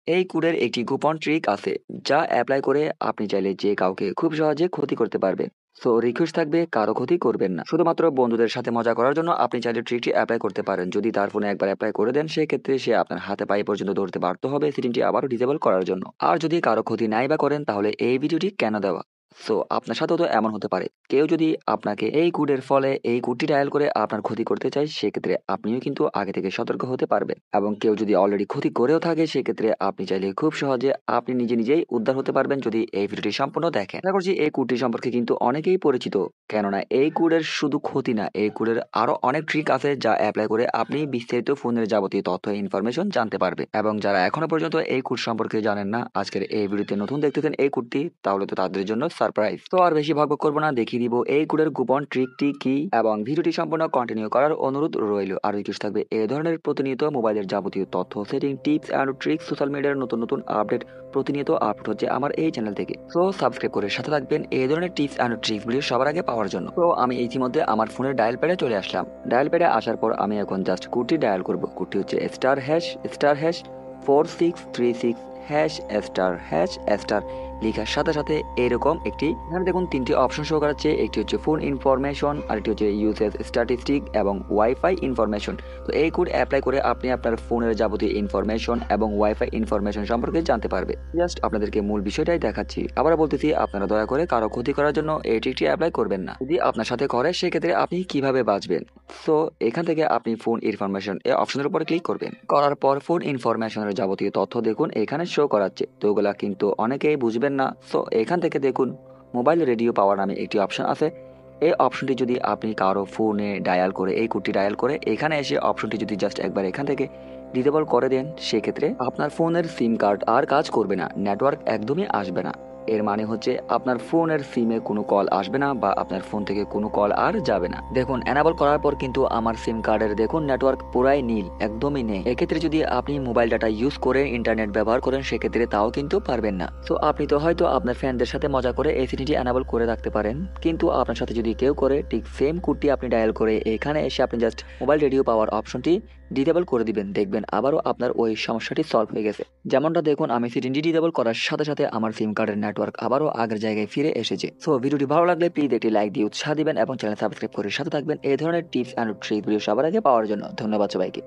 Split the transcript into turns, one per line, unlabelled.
এই কোডের একটি গোপন ট্রিক আছে যা অ্যাপ্লাই করে আপনি চাইলে যে কাউকে খুব সহজে ক্ষতি করতে পারবেন। সো রিকোয়েস্ট থাকবে কারো ক্ষতি করবেন না, শুধুমাত্র বন্ধুদের সাথে মজা করার জন্য আপনি চাইলে ট্রিকটি অ্যাপ্লাই করতে পারেন। যদি তার ফোনে একবার অ্যাপ্লাই করে দেন সেক্ষেত্রে সে আপনার হাতে পায়ে পর্যন্ত ধরতে বাধ্য হবে সেটিংটি আবারও ডিসেবল করার জন্য। আর যদি কারো ক্ষতি নাই বা করেন তাহলে এই ভিডিওটি কেন দেওয়া। সো আপনার সাথেও তো এমন হতে পারে কেউ যদি আপনাকে এই কোডের ফলে এই কোডটি ডায়াল করে আপনার ক্ষতি করতে চায়, সেক্ষেত্রে আপনিও কিন্তু আগে থেকে সতর্ক হতে পারবেন। এবং কেউ যদি অলরেডি ক্ষতি করেও থাকে সেক্ষেত্রে আপনি চাইলে খুব সহজে আপনি নিজে নিজেই উদ্ধার হতে পারবেন যদি এই ভিডিওটি সম্পূর্ণ দেখেন। আশা করছি এই কোডটি সম্পর্কে কিন্তু অনেকেই পরিচিত, কেননা এই কোডের শুধু ক্ষতি না, এই কোডের আরো অনেক ট্রিক আছে যা অ্যাপ্লাই করে আপনি বিস্তারিত ফোনের যাবতীয় তথ্য ইনফরমেশন জানতে পারবেন। এবং যারা এখনো পর্যন্ত এই কোড সম্পর্কে জানেন না, আজকের এই ভিডিওতে নতুন দেখতেছেন এই কোডটি, তাহলে তো তাদের জন্য সারপ্রাইজ। তো আর বেশি ভাগ করবো না, দেখিয়ে দিব এই কোডের গোপন ট্রিকটি কি এবং ভিডিওটি সম্পূর্ণ কন্টিনিউ করার অনুরোধ রইল। আর রিকোয়েস্ট থাকবে এই ধরনের প্রতিনিয়ত মোবাইলের যাবতীয় তথ্য, setting, tips and tricks, social মিডিয়ার নতুন নতুন আপডেট প্রতিনিয়ত আপলোড হচ্ছে আমার এই চ্যানেল থেকে। তো সাবস্ক্রাইব করে সাথে থাকবেন এই ধরনের টিপস অ্যান্ড ট্রিক্স ভিডিও সবার আগে পাওয়ার জন্য। তো আমি ইতিমধ্যে আমার ফোনের ডায়াল প্যাডে চলে আসলাম। ডায়াল প্যাডে আসার পর আমি এখন জাস্ট কোডটি ডায়াল করব। কোডটি হচ্ছে *#*** 4636 #*** লেখার সাথে সাথে এরকম একটি, এখানে দেখুন তিনটি অপশন শো করাচ্ছে। একটি হচ্ছে ফোন ইনফরমেশন, আরেকটি হচ্ছে ইউসেজ স্ট্যাটিস্টিক এবং ওয়াইফাই ইনফরমেশন। তো এই কোড অ্যাপ্লাই করে আপনি আপনার ফোনের যাবতীয় ইনফরমেশন এবং ওয়াইফাই ইনফরমেশন সম্পর্কে জানতে পারবে। জাস্ট আপনাদেরকে মূল বিষয়টাই দেখাচ্ছি। আবার বলতেছি, আপনারা দয়া করে কারো ক্ষতি করার জন্য এই ট্রিকটি অ্যাপ্লাই করবেন না। যদি আপনার সাথে করে সেক্ষেত্রে আপনি কিভাবে বাঁচবেন। সো এখান থেকে আপনি ফোন ইনফরমেশন এই অপশনের উপরে ক্লিক করবেন। করার পর ফোন ইনফরমেশনের যাবতীয় তথ্য দেখুন এখানে শো করাচ্ছে। তো ওগুলা কিন্তু অনেকেই বুঝবেন না। সো এখান থেকে দেখুন মোবাইল রেডিও পাওয়ার নামে একটি অপশন আছে। এই অপশনটি যদি আপনি কারো ফোনে ডায়াল করে, এই কোডটি ডায়াল করে এখানে এসে অপশনটি যদি জাস্ট একবার এখান থেকে ডিসেবল করে দেন, সেক্ষেত্রে আপনার ফোনের সিম কার্ড আর কাজ করবে না, নেটওয়ার্ক একদমই আসবে না। এর মানে হচ্ছে আপনার ফোনের সিমে কোনো কল আসবে না বা আপনার ফোন থেকে কোনো কল আর যাবে না। দেখুন এনাবল করার পর কিন্তু আমার সিম কার্ডের দেখুন নেটওয়ার্ক পুরাই নীল, একদমই নেই। এক্ষেত্রে যদি আপনি মোবাইল ডাটা ইউজ করে ইন্টারনেট ব্যবহার করেন সেক্ষেত্রে তাও কিন্তু পারবেন না। তো আপনি তো হয়তো আপনার ফ্রেন্ডদের সাথে মজা করে এই সেটিংটি এনাবল করে রাখতে পারেন, কিন্তু আপনার সাথে যদি কেউ করে ঠিক সেম কোডটি আপনি ডায়াল করে এখানে এসে আপনি জাস্ট মোবাইল রেডিও পাওয়ার অপশনটি ডিসেবল করে দিবেন, দেখবেন আবারও আপনার ওই সমস্যাটি সলভ হয়ে গেছে। যেমনটা দেখুন আমি সেটিংটি ডিসেবল করার সাথে সাথে আমার সিম কার্ডের নেটওয়ার্ক আবারও আগের জায়গায় ফিরে এসেছে। সো ভিডিওটি ভালো লাগলে প্লিজ একটি লাইক দিয়ে উৎসাহ দিবেন এবং চ্যানেল সাবস্ক্রাইব করে সাথে থাকবেন এই ধরনের টিপস অ্যান্ড ট্রিক ভিডিও সবার আগে পাওয়ার জন্য। ধন্যবাদ সবাইকে।